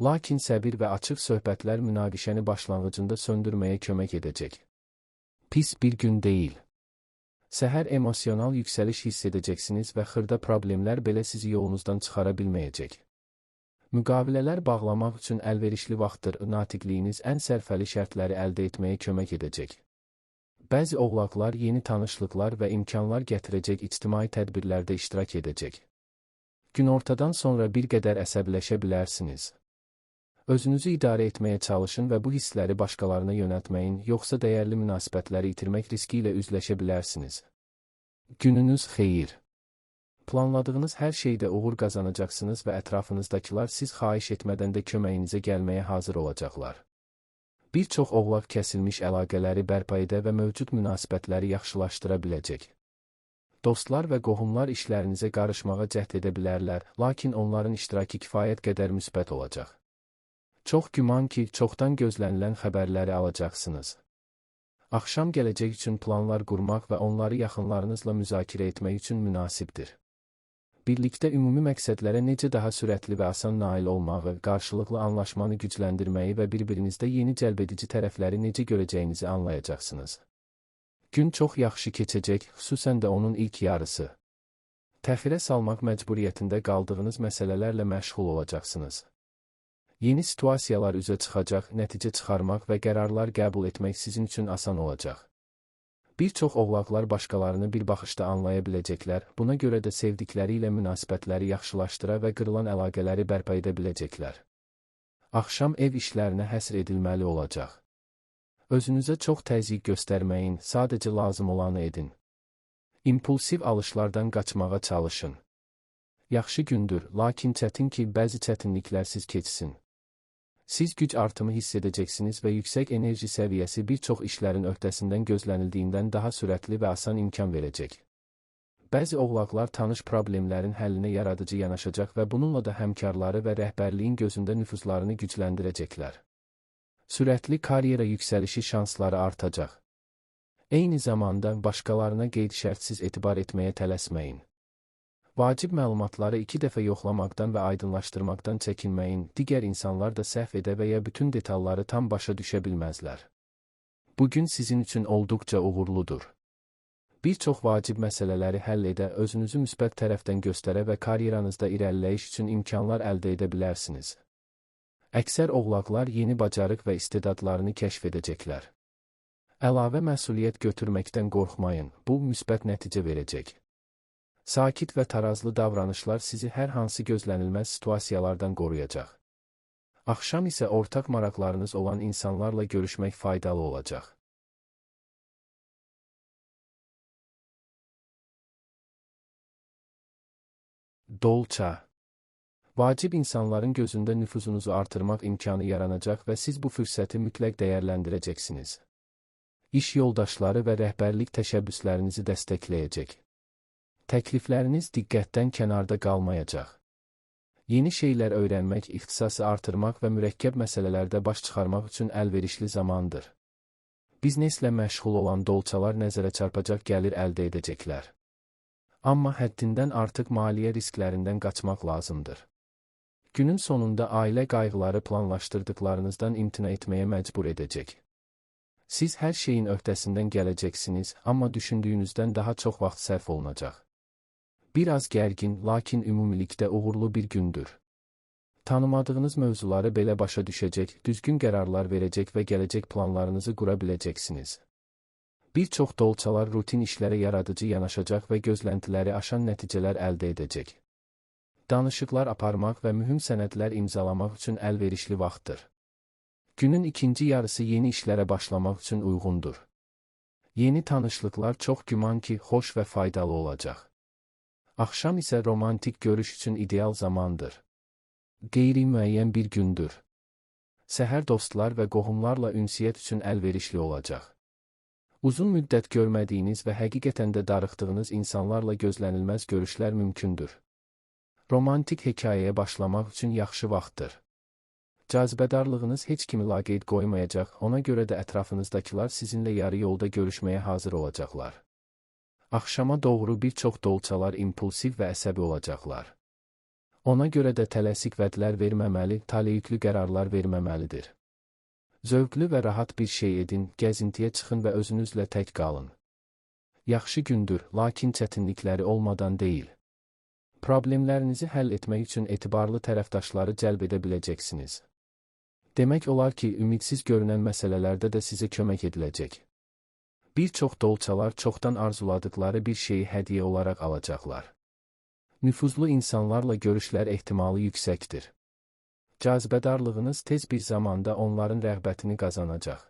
Lakin səbir və açıq söhbətlər münaqişəni başlanğıcında söndürməyə kömək edəcək. Pis bir gün deyil. Səhər emosional yüksəliş hiss edəcəksiniz və xırda problemlər belə sizi yolunuzdan çıxara bilməyəcək. Müqavilələr bağlamaq üçün əlverişli vaxtdır, natiqliyiniz ən sərfəli şərtləri əldə etməyə kömək edəcək. Bəzi oğlaqlar yeni tanışlıqlar və imkanlar gətirəcək ictimai tədbirlərdə iştirak edəcək. Günortadan sonra bir qədər əsəbləşə bilərsiniz. Özünüzü idarə etməyə çalışın və bu hissləri başqalarına yönəltməyin, yoxsa dəyərli münasibətləri itirmək riski ilə üzləşə bilərsiniz. Gününüz xeyir. Planladığınız hər şeydə uğur qazanacaqsınız və ətrafınızdakılar siz xahiş etmədən də köməyinizə gəlməyə hazır olacaqlar. Bir çox oğlaq kəsilmiş əlaqələri bərpa edə və mövcud münasibətləri yaxşılaşdıra biləcək. Dostlar və qohumlar işlərinizə qarışmağa cəhd edə bilərlər, lakin onların iştirakı kifayət qədər müsbət olacaq. Çox güman ki, çoxdan gözlənilən xəbərləri alacaqsınız. Axşam gələcək üçün planlar qurmaq və onları yaxınlarınızla müzakirə etmək üçün münasibdir. Birlikdə ümumi məqsədlərə necə daha sürətli və asan nail olmağı, qarşılıqlı anlaşmanı gücləndirməyi və bir-birinizdə yeni cəlbedici tərəfləri necə görəcəyinizi anlayacaqsınız. Gün çox yaxşı keçəcək, xüsusən də onun ilk yarısı. Təxirə salmaq məcburiyyətində qaldığınız məsələlərlə məşğul olacaqsınız. Yeni situasiyalar üzə çıxacaq, nəticə çıxarmaq və qərarlar qəbul etmək sizin üçün asan olacaq. Bir çox oğlaqlar başqalarını bir baxışda anlaya biləcəklər, buna görə də sevdikləri ilə münasibətləri yaxşılaşdıra və qırılan əlaqələri bərpa edə biləcəklər. Axşam ev işlərinə həsr edilməli olacaq. Özünüzə çox təzyiq göstərməyin, sadəcə lazım olanı edin. İmpulsiv alışlardan qaçmağa çalışın. Yaxşı gündür, lakin çətin ki, bəzi çətinliklərsiz keçsin. Siz güc artımı hiss edəcəksiniz və yüksək enerji səviyyəsi bir çox işlərin öhdəsindən gözlənildiyindən daha sürətli və asan imkan verəcək. Bəzi oğlaqlar tanış problemlərin həllinə yaradıcı yanaşacaq və bununla da həmkarları və rəhbərliyin gözündə nüfuzlarını gücləndirəcəklər. Sürətli karyera yüksəlişi şansları artacaq. Eyni zamanda başqalarına qeyd-şərtsiz etibar etməyə tələsməyin. Vacib məlumatları 2 dəfə yoxlamaqdan və aydınlaşdırmaqdan çəkinməyin, digər insanlar da səhv edə və ya bütün detalları tam başa düşə bilməzlər. Bugün sizin üçün olduqca uğurludur. Bir çox vacib məsələləri həll edə, özünüzü müsbət tərəfdən göstərə və karyeranızda irəliləyiş üçün imkanlar əldə edə bilərsiniz. Əksər oğlaqlar yeni bacarıq və istedadlarını kəşf edəcəklər. Əlavə məsuliyyət götürməkdən qorxmayın, bu müsbət nəticə verəcək. Sakit və tarazlı davranışlar sizi hər hansı gözlənilməz situasiyalardan qoruyacaq. Axşam isə ortaq maraqlarınız olan insanlarla görüşmək faydalı olacaq. Dolça. Vacib insanların gözündə nüfuzunuzu artırmaq imkanı yaranacaq və siz bu fürsəti mütləq dəyərləndirəcəksiniz. İş yoldaşları və rəhbərlik təşəbbüslərinizi dəstəkləyəcək. Təklifləriniz diqqətdən kənarda qalmayacaq. Yeni şeylər öyrənmək, ixtisası artırmaq və mürəkkəb məsələlərdə baş çıxarmaq üçün əlverişli zamandır. Bizneslə məşğul olan dolçalar nəzərə çarpacaq gəlir əldə edəcəklər. Amma həddindən artıq maliyyə risklərindən qaçmaq lazımdır. Günün sonunda ailə qayğıları planlaşdırdıqlarınızdan imtina etməyə məcbur edəcək. Siz hər şeyin öhdəsindən gələcəksiniz, amma düşündüyünüzdən daha çox vaxt sərf olunacaq. Biraz gərgin, lakin ümumilikdə uğurlu bir gündür. Tanımadığınız mövzuları belə başa düşəcək, düzgün qərarlar verəcək və gələcək planlarınızı qura biləcəksiniz. Bir çox dolçalar rutin işlərə yaradıcı yanaşacaq və gözləntiləri aşan nəticələr əldə edəcək. Danışıqlar aparmaq və mühüm sənədlər imzalamaq üçün əlverişli vaxtdır. Günün ikinci yarısı yeni işlərə başlamaq üçün uyğundur. Yeni tanışlıqlar çox güman ki, xoş və faydalı olacaq. Axşam isə romantik görüş üçün ideal zamandır. Qeyri-müəyyən bir gündür. Səhər dostlar və qohumlarla ünsiyyət üçün əlverişli olacaq. Uzun müddət görmədiyiniz və həqiqətən də darıxdığınız insanlarla gözlənilməz görüşlər mümkündür. Romantik hekayəyə başlamaq üçün yaxşı vaxtdır. Cazibədarlığınız heç kimi laqeyd qoymayacaq, ona görə də ətrafınızdakılar sizinlə yarı yolda görüşməyə hazır olacaqlar. Axşama doğru bir çox dolçalar impulsiv və əsəbi olacaqlar. Ona görə də tələsik vədlər verməməli, taleyüklü qərarlar verməməlidir. Zövqlü və rahat bir şey edin, gəzintiyə çıxın və özünüzlə tək qalın. Yaxşı gündür, lakin çətinlikləri olmadan deyil. Problemlərinizi həll etmək üçün etibarlı tərəfdaşları cəlb edə biləcəksiniz. Demək olar ki, ümidsiz görünən məsələlərdə də sizə kömək ediləcək. Bir çox dolçalar çoxdan arzuladıkları bir şeyi hədiyyə olaraq alacaqlar. Nüfuzlu insanlarla görüşlər ehtimalı yüksəkdir. Cazibədarlığınız tez bir zamanda onların rəğbətini qazanacaq.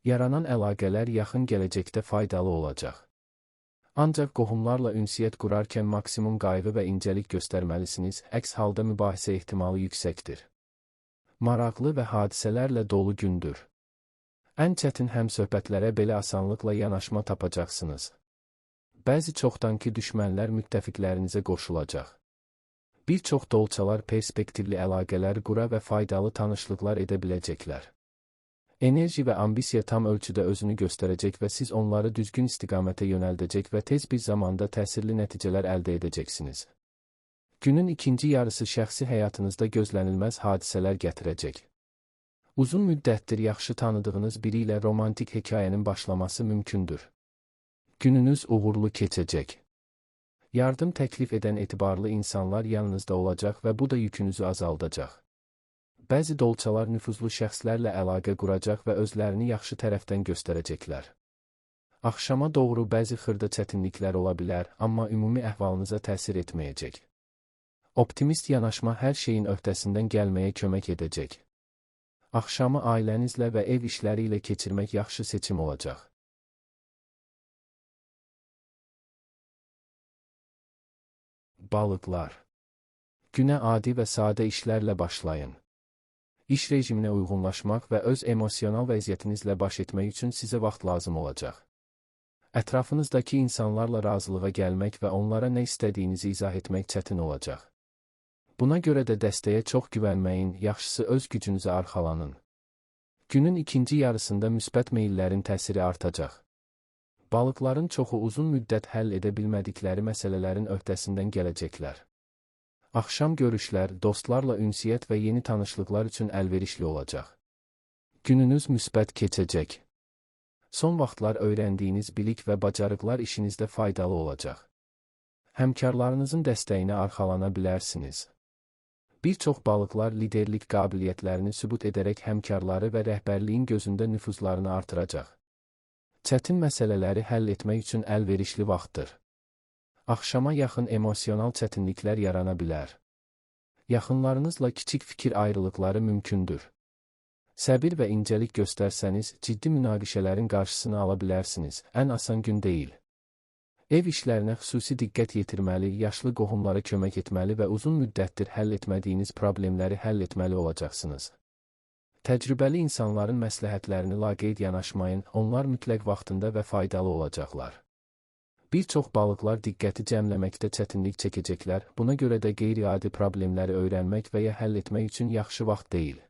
Yaranan əlaqələr yaxın gələcəkdə faydalı olacaq. Ancaq qohumlarla ünsiyyət qurarkən maksimum qayğı və incəlik göstərməlisiniz, əks halda mübahisə ehtimalı yüksəkdir. Maraqlı və hadisələrlə dolu gündür. Ən çətin həmsöhbətlərə belə asanlıqla yanaşma tapacaqsınız. Bəzi çoxdankı düşmənlər müttəfiqlərinizə qoşulacaq. Bir çox dolçalar perspektivli əlaqələr qura və faydalı tanışlıqlar edə biləcəklər. Enerji və ambisiya tam ölçüdə özünü göstərəcək və siz onları düzgün istiqamətə yönəldəcək və tez bir zamanda təsirli nəticələr əldə edəcəksiniz. Günün ikinci yarısı şəxsi həyatınızda gözlənilməz hadisələr gətirəcək. Uzun müddətdir yaxşı tanıdığınız biri ilə romantik hekayənin başlaması mümkündür. Gününüz uğurlu keçəcək. Yardım təklif edən etibarlı insanlar yanınızda olacaq və bu da yükünüzü azaldacaq. Bəzi dolçalar nüfuzlu şəxslərlə əlaqə quracaq və özlərini yaxşı tərəfdən göstərəcəklər. Axşama doğru bəzi xırda çətinliklər ola bilər, amma ümumi əhvalınıza təsir etməyəcək. Optimist yanaşma hər şeyin öhdəsindən gəlməyə kömək edəcək. Axşamı ailənizlə və ev işləri ilə keçirmək yaxşı seçim olacaq. Balıqlar. Günə adi və sadə işlərlə başlayın. İş rejiminə uyğunlaşmaq və öz emosional vəziyyətinizlə baş etmək üçün sizə vaxt lazım olacaq. Ətrafınızdakı insanlarla razılığa gəlmək və onlara nə istədiyinizi izah etmək çətin olacaq. Buna görə də dəstəyə çox güvənməyin, yaxşısı öz gücünüzə arxalanın. Günün ikinci yarısında müsbət meyllərin təsiri artacaq. Balıqların çoxu uzun müddət həll edə bilmədikləri məsələlərin öhdəsindən gələcəklər. Axşam görüşlər, dostlarla ünsiyyət və yeni tanışlıqlar üçün əlverişli olacaq. Gününüz müsbət keçəcək. Son vaxtlar öyrəndiyiniz bilik və bacarıqlar işinizdə faydalı olacaq. Həmkarlarınızın dəstəyinə arxalana bilərsiniz. Bir çox balıqlar liderlik qabiliyyətlərini sübut edərək həmkarları və rəhbərliyin gözündə nüfuzlarını artıracaq. Çətin məsələləri həll etmək üçün əlverişli vaxtdır. Axşama yaxın emosional çətinliklər yarana bilər. Yaxınlarınızla kiçik fikir ayrılıqları mümkündür. Səbir və incəlik göstərsəniz, ciddi münaqişələrin qarşısını ala bilərsiniz, ən asan gün deyil. Ev işlərinə xüsusi diqqət yetirməli, yaşlı qohumlara kömək etməli və uzun müddətdir həll etmədiyiniz problemləri həll etməli olacaqsınız. Təcrübəli insanların məsləhətlərini laqeyd yanaşmayın, onlar mütləq vaxtında və faydalı olacaqlar. Bir çox balıqlar diqqəti cəmləməkdə çətinlik çəkəcəklər, buna görə də qeyri-adi problemləri öyrənmək və ya həll etmək üçün yaxşı vaxt deyil.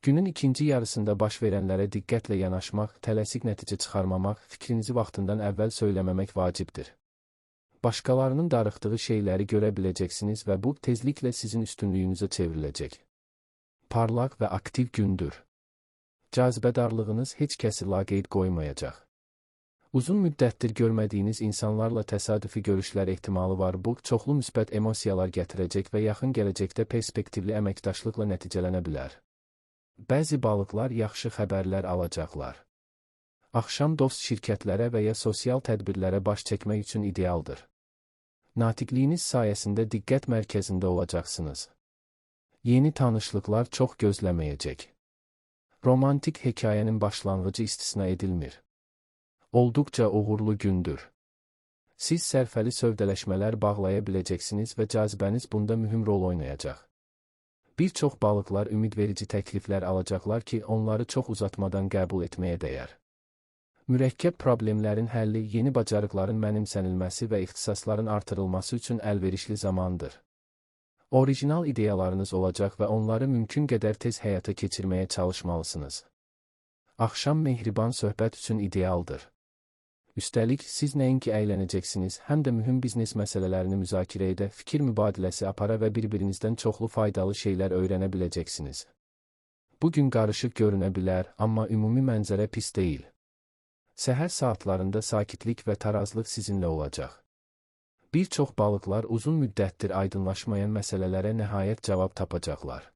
Günün ikinci yarısında baş verənlərə diqqətlə yanaşmaq, tələsik nəticə çıxarmamaq, fikrinizi vaxtından əvvəl söyləməmək vacibdir. Başqalarının darıxdığı şeyləri görə biləcəksiniz və bu tezliklə sizin üstünlüyünüzə çevriləcək. Parlaq və aktiv gündür. Cazibədarlığınız heç kəsi laqeyd qoymayacaq. Uzun müddətdir görmədiyiniz insanlarla təsadüfi görüşlər ehtimalı var, bu çoxlu müsbət emosiyalar gətirəcək və yaxın gələcəkdə perspektivli əməkdaşlıqla nəticələnə bilər. Bəzi balıqlar yaxşı xəbərlər alacaqlar. Axşam dost şirkətlərə və ya sosial tədbirlərə baş çəkmək üçün idealdır. Natiqliyiniz sayəsində diqqət mərkəzində olacaqsınız. Yeni tanışlıqlar çox gözləməyəcək. Romantik hekayənin başlanğıcı istisna edilmir. Olduqca uğurlu gündür. Siz sərfəli sövdələşmələr bağlaya biləcəksiniz və cazibəniz bunda mühüm rol oynayacaq. Bir çox balıqlar ümidverici təkliflər alacaqlar ki, onları çox uzatmadan qəbul etməyə dəyər. Mürəkkəb problemlərin həlli yeni bacarıqların mənimsənilməsi və ixtisasların artırılması üçün əlverişli zamandır. Orijinal ideyalarınız olacaq və onları mümkün qədər tez həyata keçirməyə çalışmalısınız. Axşam mehriban söhbət üçün idealdır. Üstəlik, siz nəinki əylənəcəksiniz, həm də mühüm biznes məsələlərini müzakirə edə, fikir mübadiləsi apara və bir-birinizdən çoxlu faydalı şeylər öyrənə biləcəksiniz. Bugün qarışıq görünə bilər, amma ümumi mənzərə pis deyil. Səhər saatlarında sakitlik və tarazlıq sizinlə olacaq. Bir çox balıqlar uzun müddətdir aydınlaşmayan məsələlərə nəhayət cavab tapacaqlar.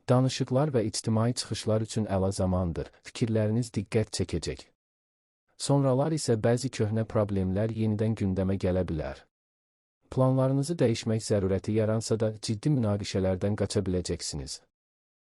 Danışıqlar və ictimai çıxışlar üçün əla zamandır, fikirləriniz diqqət çəkəcək. Sonralar isə bəzi köhnə problemlər yenidən gündəmə gələ bilər. Planlarınızı dəyişmək zərurəti yaransa da ciddi münaqişələrdən qaça biləcəksiniz.